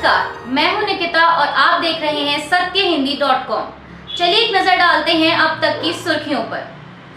नमस्कार, मैं हूं निकिता और आप देख रहे हैं सत्यहिंदी.com। चलिए एक नजर डालते हैं अब तक की सुर्खियों पर।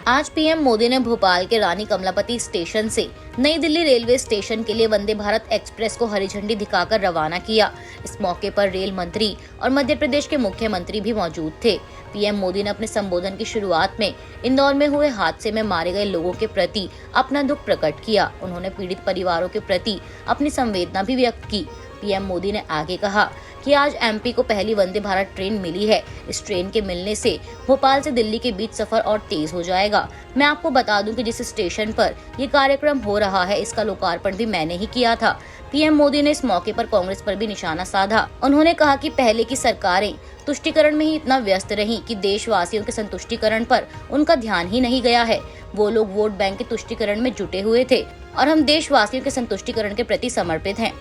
आज पीएम मोदी ने भोपाल के रानी कमलापति स्टेशन से नई दिल्ली रेलवे स्टेशन के लिए वंदे भारत एक्सप्रेस को हरी झंडी दिखाकर रवाना किया। इस मौके पर रेल मंत्री और मध्य प्रदेश के मुख्यमंत्री भी मौजूद थे। पीएम मोदी ने अपने संबोधन की शुरुआत में इंदौर में हुए हादसे में मारे गए लोगों के प्रति अपना दुख प्रकट किया। उन्होंने पीड़ित परिवारों के प्रति अपनी संवेदना भी व्यक्त की। पीएम मोदी ने आगे कहा कि आज एमपी को पहली वंदे भारत ट्रेन मिली है। इस ट्रेन के मिलने से भोपाल से दिल्ली के बीच सफर और तेज हो जाएगा। मैं आपको बता दूं कि जिस स्टेशन पर ये कार्यक्रम हो रहा है, इसका लोकार्पण भी मैंने ही किया था। पीएम मोदी ने इस मौके पर कांग्रेस पर भी निशाना साधा। उन्होंने कहा कि पहले की सरकारें तुष्टीकरण में ही इतना व्यस्त रहीं कि देशवासियों के संतुष्टीकरण पर उनका ध्यान ही नहीं गया है। वो लोग वोट बैंक के तुष्टीकरण में जुटे हुए थे और हम देशवासियों के संतुष्टीकरण के प्रति समर्पित हैं।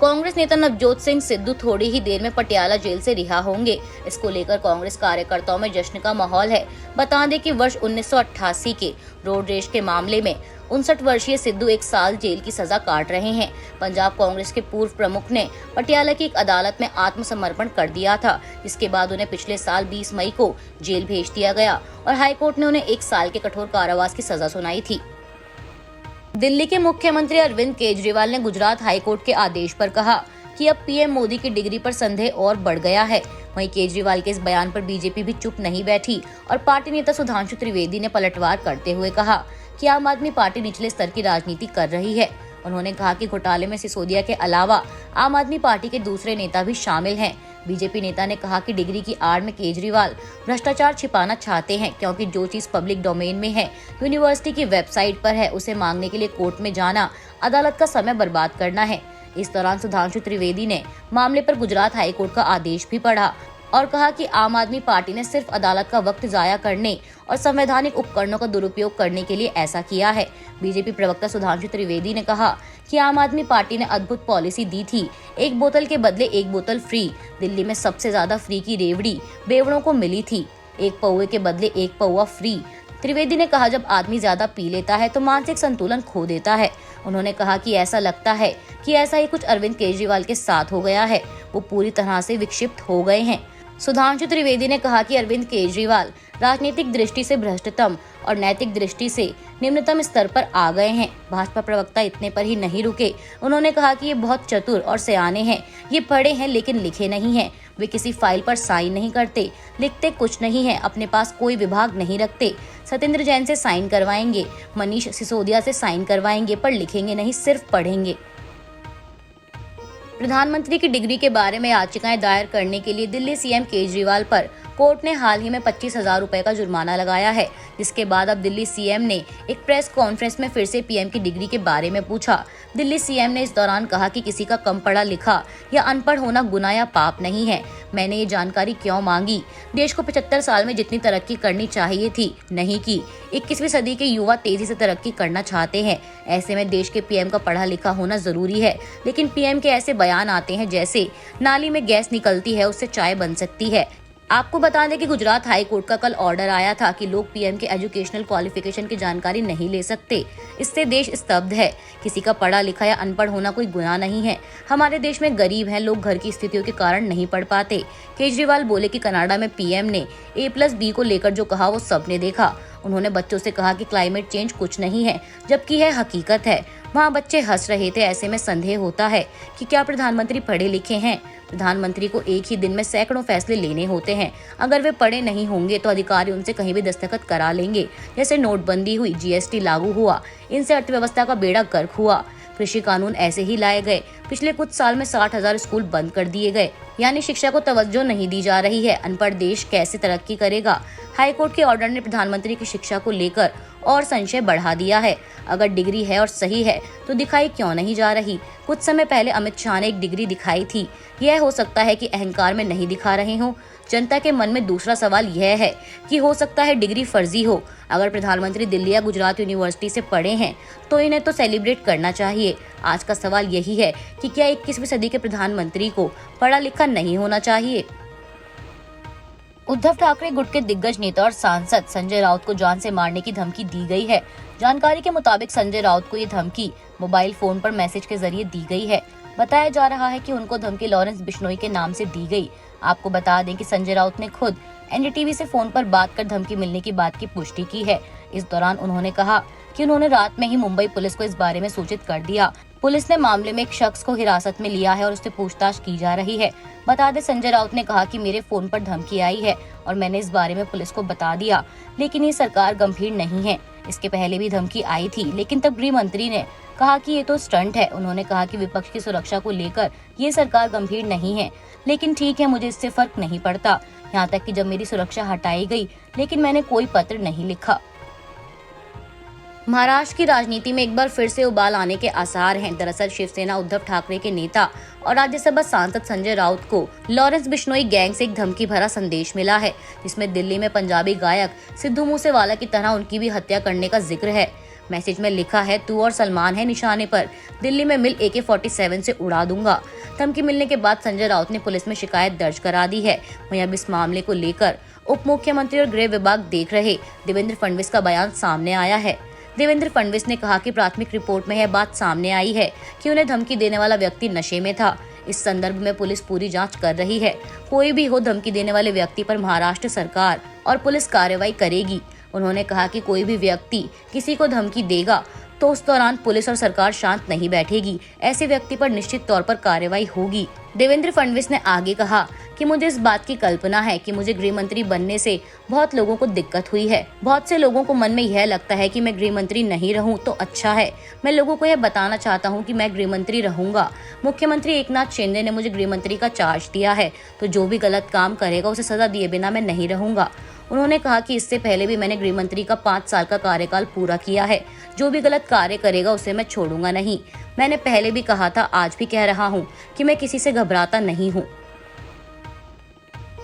कांग्रेस नेता नवजोत सिंह सिद्धू थोड़ी ही देर में पटियाला जेल से रिहा होंगे। इसको लेकर कांग्रेस कार्यकर्ताओं में जश्न का माहौल है। बता दें कि वर्ष 1988 के रोड रेश के मामले में 59 वर्षीय सिद्धू 1 साल जेल की सजा काट रहे हैं। पंजाब कांग्रेस के पूर्व प्रमुख ने पटियाला की एक अदालत में आत्मसमर्पण कर दिया था, जिसके बाद उन्हें पिछले साल 20 मई को जेल भेज दिया गया और हाईकोर्ट ने उन्हें 1 साल के कठोर कारावास की सजा सुनाई थी। दिल्ली के मुख्यमंत्री अरविंद केजरीवाल ने गुजरात हाईकोर्ट के आदेश पर कहा कि अब पीएम मोदी की डिग्री पर संदेह और बढ़ गया है। वहीं केजरीवाल के इस बयान पर बीजेपी भी चुप नहीं बैठी और पार्टी नेता सुधांशु त्रिवेदी ने पलटवार करते हुए कहा कि आम आदमी पार्टी निचले स्तर की राजनीति कर रही है। उन्होंने कहा कि घोटाले में सिसोदिया के अलावा आम आदमी पार्टी के दूसरे नेता भी शामिल हैं। बीजेपी नेता ने कहा कि डिग्री की आड़ में केजरीवाल भ्रष्टाचार छिपाना चाहते हैं, क्योंकि जो चीज पब्लिक डोमेन में है, यूनिवर्सिटी की वेबसाइट पर है, उसे मांगने के लिए कोर्ट में जाना अदालत का समय बर्बाद करना है। इस दौरान सुधांशु त्रिवेदी ने मामले पर गुजरात हाईकोर्ट का आदेश भी पढ़ा और कहा कि आम आदमी पार्टी ने सिर्फ अदालत का वक्त जाया करने और संवैधानिक उपकरणों का दुरुपयोग करने के लिए ऐसा किया है। बीजेपी प्रवक्ता सुधांशु त्रिवेदी ने कहा कि आम आदमी पार्टी ने अद्भुत पॉलिसी दी थी, 1 बोतल के बदले 1 बोतल फ्री। दिल्ली में सबसे ज्यादा फ्री की रेवड़ी बेवड़ों को मिली थी, 1 पौवे के बदले 1 पौवा फ्री। त्रिवेदी ने कहा जब आदमी ज्यादा पी लेता है तो मानसिक संतुलन खो देता है। उन्होंने कहा कि ऐसा लगता है कि ऐसा ही कुछ अरविंद केजरीवाल के साथ हो गया है, वो पूरी तरह से विक्षिप्त हो गए हैं। सुधांशु त्रिवेदी ने कहा कि अरविंद केजरीवाल राजनीतिक दृष्टि से भ्रष्टतम और नैतिक दृष्टि से निम्नतम स्तर पर आ गए हैं। भाजपा प्रवक्ता इतने पर ही नहीं रुके। उन्होंने कहा कि ये बहुत चतुर और सयाने हैं, ये पढ़े हैं लेकिन लिखे नहीं हैं। वे किसी फाइल पर साइन नहीं करते, लिखते कुछ नहीं है, अपने पास कोई विभाग नहीं रखते। सत्येंद्र जैन से साइन करवाएंगे, मनीष सिसोदिया से साइन करवाएंगे, पर लिखेंगे नहीं, सिर्फ पढ़ेंगे। प्रधानमंत्री की डिग्री के बारे में याचिकाएं दायर करने के लिए दिल्ली सीएम केजरीवाल पर कोर्ट ने हाल ही में 25,000 रुपए का जुर्माना लगाया है, जिसके बाद अब दिल्ली सीएम ने एक प्रेस कॉन्फ्रेंस में फिर से पीएम की डिग्री के बारे में पूछा। दिल्ली सीएम ने इस दौरान कहा कि किसी का कम पढ़ा लिखा या अनपढ़ होना गुनाह या पाप नहीं है। मैंने ये जानकारी क्यों मांगी? देश को 75 साल में जितनी तरक्की करनी चाहिए थी, नहीं की। 21वीं सदी के युवा तेजी से तरक्की करना चाहते हैं, ऐसे में देश के पीएम का पढ़ा लिखा होना जरूरी है। लेकिन पीएम के ऐसे बयान आते हैं जैसे नाली में गैस निकलती है, उससे चाय बन सकती है। आपको बता दें कि गुजरात हाई कोर्ट का कल ऑर्डर आया था कि लोग पीएम के एजुकेशनल क्वालिफिकेशन की जानकारी नहीं ले सकते। इससे देश स्तब्ध है। किसी का पढ़ा लिखा या अनपढ़ होना कोई गुनाह नहीं है। हमारे देश में गरीब हैं, लोग घर की स्थितियों के कारण नहीं पढ़ पाते। केजरीवाल बोले कि कनाडा में पीएम ने A+B को लेकर जो कहा वो सबने देखा। उन्होंने बच्चों से कहा कि क्लाइमेट चेंज कुछ नहीं है, जबकि यह हकीकत है। वहाँ बच्चे हंस रहे थे। ऐसे में संदेह होता है कि क्या प्रधानमंत्री पढ़े लिखे हैं? प्रधानमंत्री को एक ही दिन में सैकड़ों फैसले लेने होते हैं। अगर वे पढ़े नहीं होंगे तो अधिकारी उनसे कहीं भी दस्तखत करा लेंगे। जैसे नोटबंदी हुई, GST लागू हुआ, इनसे अर्थव्यवस्था का बेड़ा गर्क हुआ। कृषि कानून ऐसे ही लाए गए। पिछले कुछ साल में 60,000 स्कूल बंद कर दिए गए, यानी शिक्षा को तवज्जो नहीं दी जा रही है। अनपढ़ देश कैसे तरक्की करेगा? हाईकोर्ट के ऑर्डर ने प्रधानमंत्री की शिक्षा को लेकर और संशय बढ़ा दिया है। अगर डिग्री है और सही है तो दिखाई क्यों नहीं जा रही? कुछ समय पहले अमित शाह ने एक डिग्री दिखाई थी। यह हो सकता है कि अहंकार में नहीं दिखा रहे हों। जनता के मन में दूसरा सवाल यह है कि हो सकता है डिग्री फर्जी हो। अगर प्रधानमंत्री दिल्ली या गुजरात यूनिवर्सिटी से पढ़े हैं तो इन्हें तो सेलिब्रेट करना चाहिए। आज का सवाल यही है कि क्या 21वीं सदी के प्रधानमंत्री को पढ़ा लिखा नहीं होना चाहिए? उद्धव ठाकरे गुट के दिग्गज नेता और सांसद संजय राउत को जान से मारने की धमकी दी गई है। जानकारी के मुताबिक संजय राउत को ये धमकी मोबाइल फोन पर मैसेज के जरिए दी गई है। बताया जा रहा है कि उनको धमकी लॉरेंस बिश्नोई के नाम से दी गई। आपको बता दें कि संजय राउत ने खुद एनडीटीवी से फोन पर बात कर धमकी मिलने की बात की पुष्टि की है। इस दौरान उन्होंने कहा कि उन्होंने रात में ही मुंबई पुलिस को इस बारे में सूचित कर दिया। पुलिस ने मामले में एक शख्स को हिरासत में लिया है और उससे पूछताछ की जा रही है। बता दें, संजय राउत ने कहा कि मेरे फोन पर धमकी आई है और मैंने इस बारे में पुलिस को बता दिया, लेकिन ये सरकार गंभीर नहीं है। इसके पहले भी धमकी आई थी, लेकिन तब गृह मंत्री ने कहा कि ये तो स्टंट है। उन्होंने कहा कि विपक्ष की सुरक्षा को लेकर ये सरकार गंभीर नहीं है, लेकिन ठीक है, मुझे इससे फर्क नहीं पड़ता। यहाँ तक कि जब मेरी सुरक्षा हटाई गई, लेकिन मैंने कोई पत्र नहीं लिखा। महाराष्ट्र की राजनीति में एक बार फिर से उबाल आने के आसार हैं। दरअसल शिवसेना उद्धव ठाकरे के नेता और राज्यसभा सांसद संजय राउत को लॉरेंस बिश्नोई गैंग से एक धमकी भरा संदेश मिला है, जिसमें दिल्ली में पंजाबी गायक सिद्धू मूसेवाला की तरह उनकी भी हत्या करने का जिक्र है। मैसेज में लिखा है, तू और सलमान है निशाने पर, दिल्ली में मिल AK-47 से उड़ा दूंगा। धमकी मिलने के बाद संजय राउत ने पुलिस में शिकायत दर्ज करा दी है। वहीं अब इस मामले को लेकर उप मुख्यमंत्री और गृह विभाग देख रहे देवेंद्र फडणवीस का बयान सामने आया है। देवेंद्र फडणवीस ने कहा कि प्राथमिक रिपोर्ट में यह बात सामने आई है कि उन्हें धमकी देने वाला व्यक्ति नशे में था। इस संदर्भ में पुलिस पूरी जांच कर रही है। कोई भी हो, धमकी देने वाले व्यक्ति पर महाराष्ट्र सरकार और पुलिस कार्रवाई करेगी। उन्होंने कहा कि कोई भी व्यक्ति किसी को धमकी देगा तो उस दौरान पुलिस और सरकार शांत नहीं बैठेगी। ऐसे व्यक्ति पर निश्चित तौर पर कार्रवाई होगी। देवेंद्र फडणवीस ने आगे कहा कि मुझे इस बात की कल्पना है कि मुझे गृह मंत्री बनने से बहुत लोगों को दिक्कत हुई है। बहुत से लोगों को मन में यह लगता है कि मैं गृह मंत्री नहीं रहूं तो अच्छा है। मैं लोगों को यह बताना चाहता हूं कि मैं गृह मंत्री रहूंगा। मुख्यमंत्री एकनाथ शिंदे ने मुझे गृह मंत्री का चार्ज दिया है, तो जो भी गलत काम करेगा उसे सजा दिए बिना मैं नहीं रहूंगा। उन्होंने कहा कि इससे पहले भी मैंने गृह मंत्री का 5 साल का कार्यकाल पूरा किया है। जो भी गलत कार्य करेगा उसे मैं छोड़ूंगा नहीं। मैंने पहले भी कहा था, आज भी कह रहा हूँ कि मैं किसी से घबराता नहीं हूँ।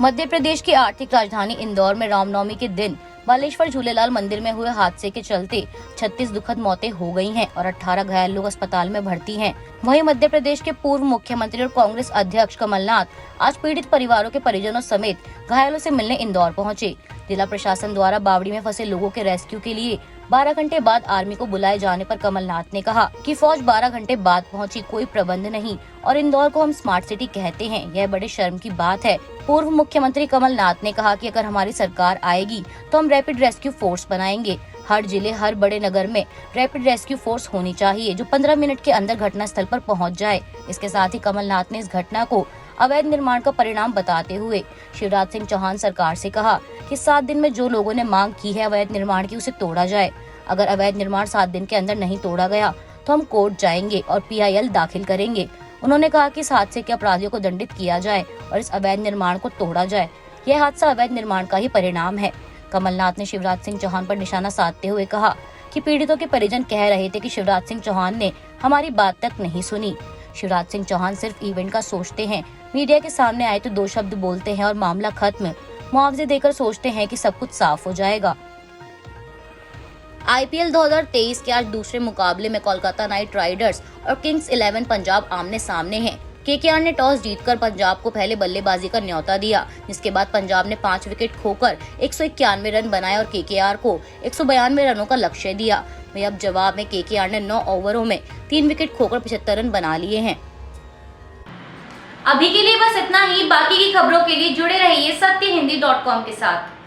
मध्य प्रदेश की आर्थिक राजधानी इंदौर में रामनवमी के दिन बालेश्वर झूलेलाल मंदिर में हुए हादसे के चलते 36 दुखद मौतें हो गई हैं और 18 घायल लोग अस्पताल में भर्ती हैं। वहीं मध्य प्रदेश के पूर्व मुख्यमंत्री और कांग्रेस अध्यक्ष कमलनाथ आज पीड़ित परिवारों के परिजनों समेत घायलों से मिलने इंदौर पहुंचे। जिला प्रशासन द्वारा बावड़ी में फंसे लोगों के रेस्क्यू के लिए 12 घंटे बाद आर्मी को बुलाए जाने पर कमलनाथ ने कहा कि फौज 12 घंटे बाद पहुंची, कोई प्रबंध नहीं, और इंदौर को हम स्मार्ट सिटी कहते हैं, यह बड़े शर्म की बात है। पूर्व मुख्यमंत्री कमलनाथ ने कहा कि अगर हमारी सरकार आएगी तो हम रैपिड रेस्क्यू फोर्स बनाएंगे। हर जिले, हर बड़े नगर में रैपिड रेस्क्यू फोर्स होनी चाहिए जो 15 मिनट के अंदर घटना स्थल पर पहुंच जाए। इसके साथ ही कमलनाथ ने इस घटना को अवैध निर्माण का परिणाम बताते हुए शिवराज सिंह चौहान सरकार से कहा कि 7 दिन में जो लोगों ने मांग की है अवैध निर्माण की, उसे तोड़ा जाए। अगर अवैध निर्माण 7 दिन के अंदर नहीं तोड़ा गया तो हम कोर्ट जाएंगे और PIL दाखिल करेंगे। उन्होंने कहा कि इस हादसे के अपराधियों को दंडित किया जाए और इस अवैध निर्माण को तोड़ा जाए। यह हादसा अवैध निर्माण का ही परिणाम है। कमलनाथ ने शिवराज सिंह चौहान पर निशाना साधते हुए कहा कि पीड़ितों के परिजन कह रहे थे कि शिवराज सिंह चौहान ने हमारी बात तक नहीं सुनी। शिवराज सिंह चौहान सिर्फ इवेंट का सोचते हैं, मीडिया के सामने आए तो 2 शब्द बोलते हैं और मामला खत्म। मुआवजे देकर सोचते हैं कि सब कुछ साफ हो जाएगा। IPL 2023 के आज दूसरे मुकाबले में कोलकाता नाइट राइडर्स और किंग्स 11 पंजाब आमने सामने हैं। KKR ने टॉस जीतकर पंजाब को पहले बल्लेबाजी का न्योता दिया, जिसके बाद पंजाब ने 5 विकेट खोकर 191 रन बनाए और KKR को 192 रनों का लक्ष्य दिया। वहीं अब जवाब में KKR ने 9 ओवरों में 3 विकेट खोकर 75 रन बना लिए हैं। अभी के लिए बस इतना ही। बाकी की खबरों के लिए जुड़े रहिए सत्यहिंदी.com के साथ।